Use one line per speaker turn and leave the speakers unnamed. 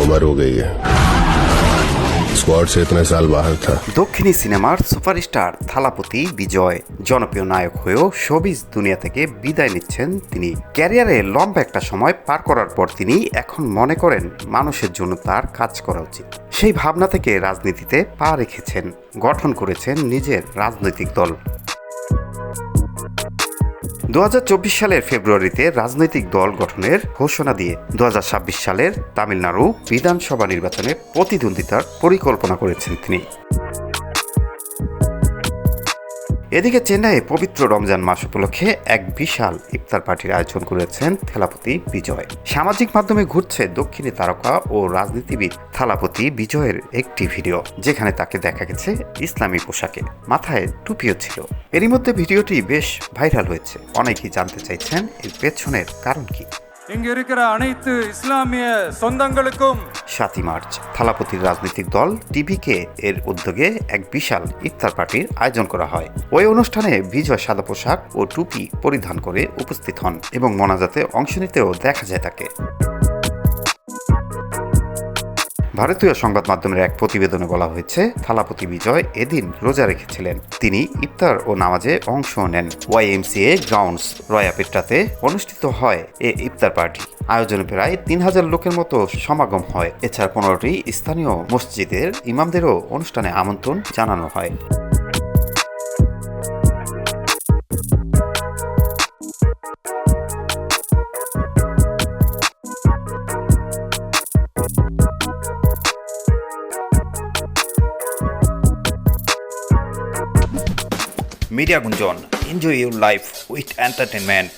उम्र हो गई है। स्क्वाड से इतने साल बाहर था।
দক্ষিণী সিনেমার সুপারস্টার থালাপতি বিজয় জনপ্রিয় নায়ক হয়েও শোবিজ দুনিয়া থেকে বিদায় নিচ্ছেন তিনি। ক্যারিয়ারে লম্বা একটা সময় পার করার পর তিনি এখন মনে করেন মানুষের জন্য তার কাজ করা উচিত। সেই ভাবনা থেকে রাজনীতিতে পা রেখেছেন, গঠন করেছেন নিজের রাজনৈতিক দল। 2024 সালের ফেব্রুয়ারিতে রাজনৈতিক দল গঠনের ঘোষণা দিয়ে 2026 সালের তামিলনাড়ু বিধানসভা নির্বাচনে প্রতিদ্বন্দ্বিতার পরিকল্পনা করেছেন তিনি। এদিকে চেন্নাইয়ে পবিত্র রমজান মাস উপলক্ষে এক বিশাল ইফতার পার্টির আয়োজন করেছেন থালাপতি বিজয়। সামাজিক মাধ্যমে ঘুরছে দক্ষিণী তারকা ও রাজনীতিবিদ থালাপতি বিজয়ের একটি ভিডিও, যেখানে তাকে দেখা গেছে ইসলামী পোশাকে, মাথায় টুপিও ছিল। এরই মধ্যে ভিডিওটি বেশ ভাইরাল হয়েছে। অনেকেই জানতে চাইছেন এর পেছনের কারণ কি।
இங்க இருக்கிற அனைத்து இஸ்லாமிய சொந்தங்களுக்கும்
7 মার্চ থালাপতির রাজনৈতিক দল টিভিকে এর উদ্যোগে এক বিশাল ইফতার পার্টির আয়োজন করা হয়। ওই অনুষ্ঠানে বিজয় সাদা পোশাক ও টুপি পরিধান করে উপস্থিত হন এবং মোনাজাতে অংশ নিতেও দেখা যায় তাকে। ভারতীয় সংবাদ মাধ্যমের এক প্রতিবেদনে বলা হয়েছে, থালাপতি বিজয় এদিন রোজা রেখেছিলেন। তিনি ইফতার ও নামাজে অংশ নেন। YMCA গ্রাউন্ডস রয়াপেট্টাতে অনুষ্ঠিত হয় এ ইফতার পার্টি। আয়োজনে প্রায় 3000 লোকের মতো সমাগম হয়। এছাড়া 15টি স্থানীয় মসজিদের ইমামদেরও অনুষ্ঠানে আমন্ত্রণ জানানো হয়।
Media Gunjan, enjoy your life with entertainment.